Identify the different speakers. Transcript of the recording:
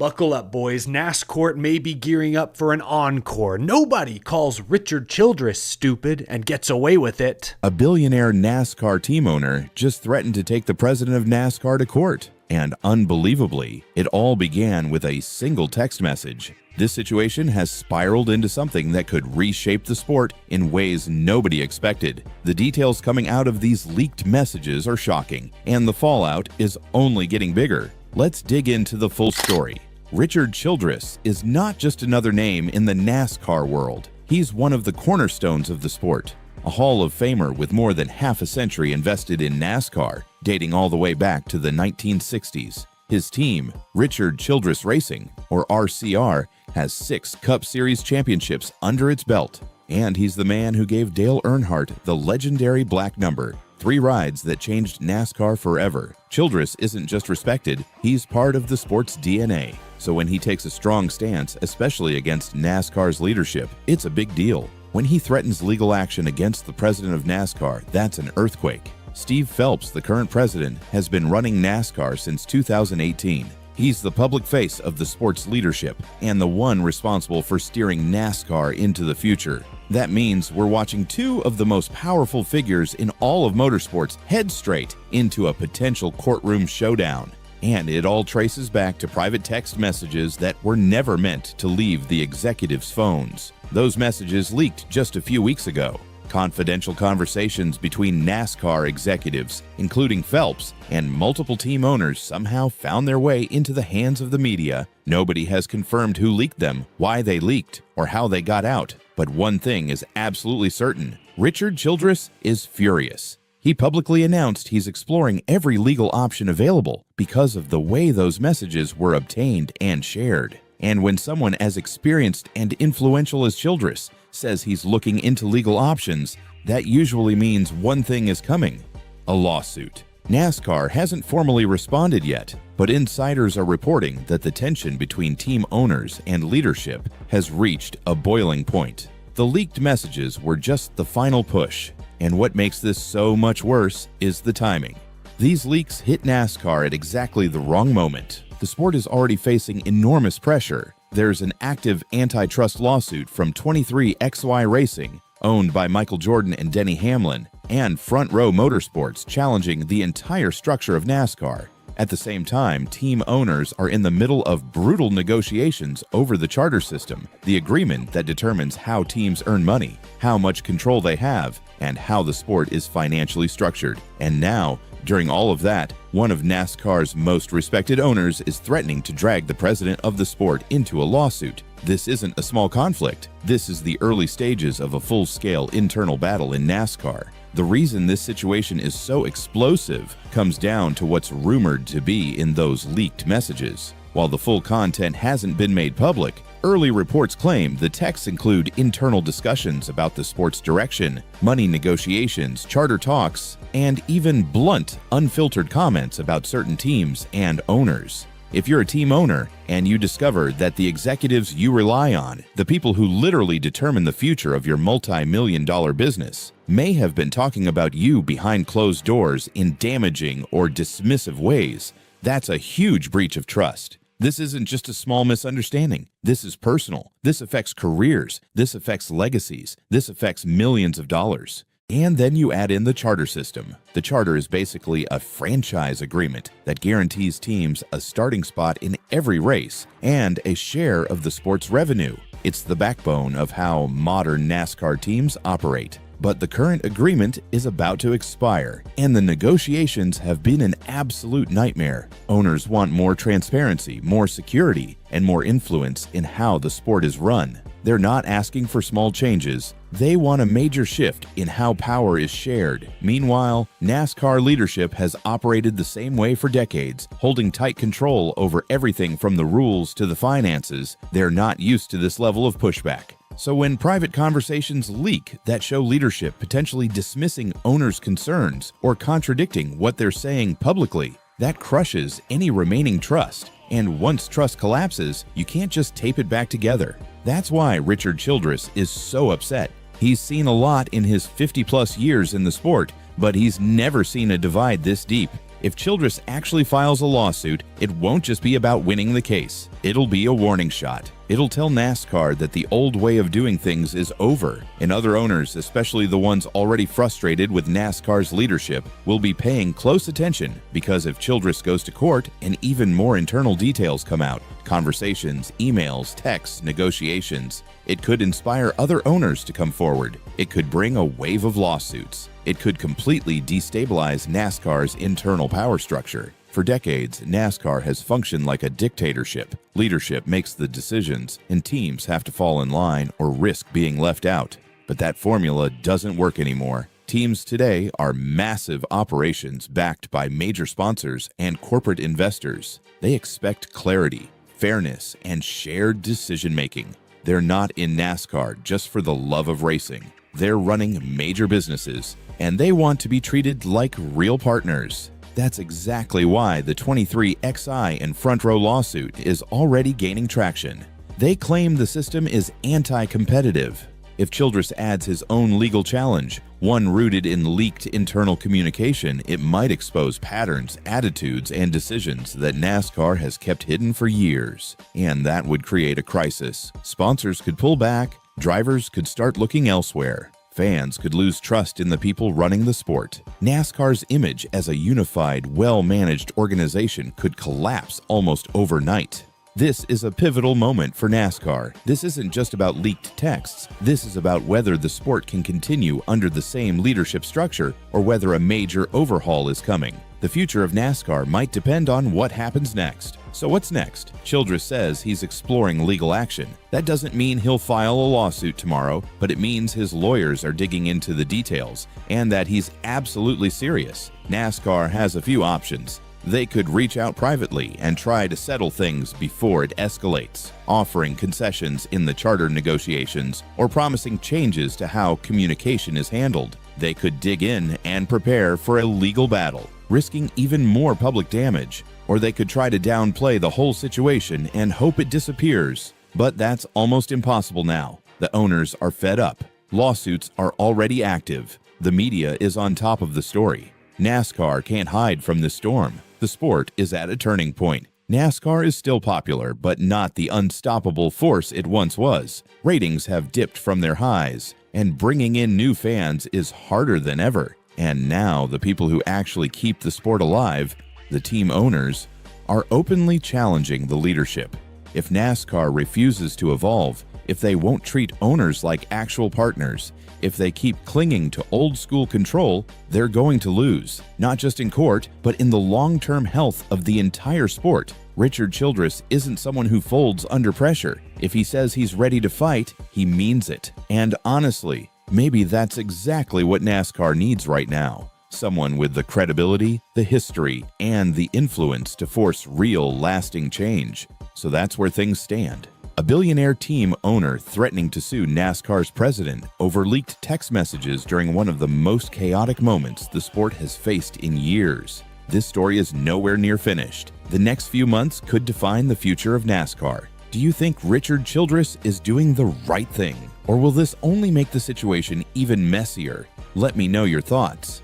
Speaker 1: Buckle up, boys. NASCAR may be gearing up for an encore. Nobody calls Richard Childress stupid and gets away with it.
Speaker 2: A billionaire NASCAR team owner just threatened to take the president of NASCAR to court. And unbelievably, it all began with a single text message. This situation has spiraled into something that could reshape the sport in ways nobody expected. The details coming out of these leaked messages are shocking, and the fallout is only getting bigger. Let's dig into the full story. Richard Childress is not just another name in the NASCAR world. He's one of the cornerstones of the sport, a Hall of Famer with more than half a century invested in NASCAR, dating all the way back to the 1960s. His team, Richard Childress Racing, or RCR, has 6 Cup Series championships under its belt, and he's the man who gave Dale Earnhardt the legendary black number. 3 rides that changed NASCAR forever. Childress isn't just respected, he's part of the sport's DNA. So when he takes a strong stance, especially against NASCAR's leadership, it's a big deal. When he threatens legal action against the president of NASCAR, that's an earthquake. Steve Phelps, the current president, has been running NASCAR since 2018. He's the public face of the sport's leadership and the one responsible for steering NASCAR into the future. That means we're watching 2 of the most powerful figures in all of motorsports head straight into a potential courtroom showdown. And it all traces back to private text messages that were never meant to leave the executives' phones. Those messages leaked just a few weeks ago. Confidential conversations between NASCAR executives, including Phelps, and multiple team owners somehow found their way into the hands of the media. Nobody has confirmed who leaked them, why they leaked, or how they got out. But one thing is absolutely certain: Richard Childress is furious. He publicly announced he's exploring every legal option available because of the way those messages were obtained and shared. And when someone as experienced and influential as Childress says he's looking into legal options, that usually means one thing is coming: a lawsuit. NASCAR hasn't formally responded yet, but insiders are reporting that the tension between team owners and leadership has reached a boiling point. The leaked messages were just the final push, and what makes this so much worse is the timing. These leaks hit NASCAR at exactly the wrong moment. The sport is already facing enormous pressure. There's an active antitrust lawsuit from 23XY Racing, owned by Michael Jordan and Denny Hamlin, and Front Row Motorsports challenging the entire structure of NASCAR. At the same time, team owners are in the middle of brutal negotiations over the charter system, the agreement that determines how teams earn money, how much control they have, and how the sport is financially structured. And now, during all of that, one of NASCAR's most respected owners is threatening to drag the president of the sport into a lawsuit. This isn't a small conflict. This is the early stages of a full-scale internal battle in NASCAR. The reason this situation is so explosive comes down to what's rumored to be in those leaked messages. While the full content hasn't been made public, early reports claim the texts include internal discussions about the sport's direction, money negotiations, charter talks, and even blunt, unfiltered comments about certain teams and owners. If you're a team owner and you discover that the executives you rely on, the people who literally determine the future of your multi-million-dollar business, may have been talking about you behind closed doors in damaging or dismissive ways, that's a huge breach of trust. This isn't just a small misunderstanding. This is personal. This affects careers. This affects legacies. This affects millions of dollars. And then you add in the charter system. The charter is basically a franchise agreement that guarantees teams a starting spot in every race and a share of the sport's revenue. It's the backbone of how modern NASCAR teams operate. But the current agreement is about to expire, and the negotiations have been an absolute nightmare. Owners want more transparency, more security, and more influence in how the sport is run. They're not asking for small changes. They want a major shift in how power is shared. Meanwhile, NASCAR leadership has operated the same way for decades, holding tight control over everything from the rules to the finances. They're not used to this level of pushback. So when private conversations leak that show leadership potentially dismissing owners' concerns or contradicting what they're saying publicly, that crushes any remaining trust. And once trust collapses, you can't just tape it back together. That's why Richard Childress is so upset. He's seen a lot in his 50-plus years in the sport, but he's never seen a divide this deep. If Childress actually files a lawsuit, it won't just be about winning the case. It'll be a warning shot. It'll tell NASCAR that the old way of doing things is over, and other owners, especially the ones already frustrated with NASCAR's leadership, will be paying close attention, because if Childress goes to court and even more internal details come out, conversations, emails, texts, negotiations, it could inspire other owners to come forward. It could bring a wave of lawsuits. It could completely destabilize NASCAR's internal power structure. For decades, NASCAR has functioned like a dictatorship. Leadership makes the decisions, and teams have to fall in line or risk being left out. But that formula doesn't work anymore. Teams today are massive operations backed by major sponsors and corporate investors. They expect clarity, fairness, and shared decision-making. They're not in NASCAR just for the love of racing. They're running major businesses, and they want to be treated like real partners. That's exactly why the 23 XI and Front Row lawsuit is already gaining traction. They claim the system is anti-competitive. If Childress adds his own legal challenge, one rooted in leaked internal communication, it might expose patterns, attitudes, and decisions that NASCAR has kept hidden for years. And that would create a crisis. Sponsors could pull back, drivers could start looking elsewhere. Fans could lose trust in the people running the sport. NASCAR's image as a unified, well-managed organization could collapse almost overnight. This is a pivotal moment for NASCAR. This isn't just about leaked texts. This is about whether the sport can continue under the same leadership structure or whether a major overhaul is coming. The future of NASCAR might depend on what happens next. So what's next? Childress says he's exploring legal action. That doesn't mean he'll file a lawsuit tomorrow, but it means his lawyers are digging into the details and that he's absolutely serious. NASCAR has a few options. They could reach out privately and try to settle things before it escalates, offering concessions in the charter negotiations or promising changes to how communication is handled. They could dig in and prepare for a legal battle, risking even more public damage. Or they could try to downplay the whole situation and hope it disappears. But that's almost impossible now. The owners are fed up. Lawsuits are already active. The media is on top of the story. NASCAR can't hide from this storm. The sport is at a turning point. NASCAR is still popular, but not the unstoppable force it once was. Ratings have dipped from their highs, and bringing in new fans is harder than ever. And now the people who actually keep the sport alive, the team owners, are openly challenging the leadership. If NASCAR refuses to evolve, if they won't treat owners like actual partners, if they keep clinging to old-school control, they're going to lose, not just in court, but in the long-term health of the entire sport. Richard Childress isn't someone who folds under pressure. If he says he's ready to fight, he means it. And honestly, maybe that's exactly what NASCAR needs right now. Someone with the credibility, the history, and the influence to force real, lasting change. So that's where things stand. A billionaire team owner threatening to sue NASCAR's president over leaked text messages during one of the most chaotic moments the sport has faced in years. This story is nowhere near finished. The next few months could define the future of NASCAR. Do you think Richard Childress is doing the right thing? Or will this only make the situation even messier? Let me know your thoughts.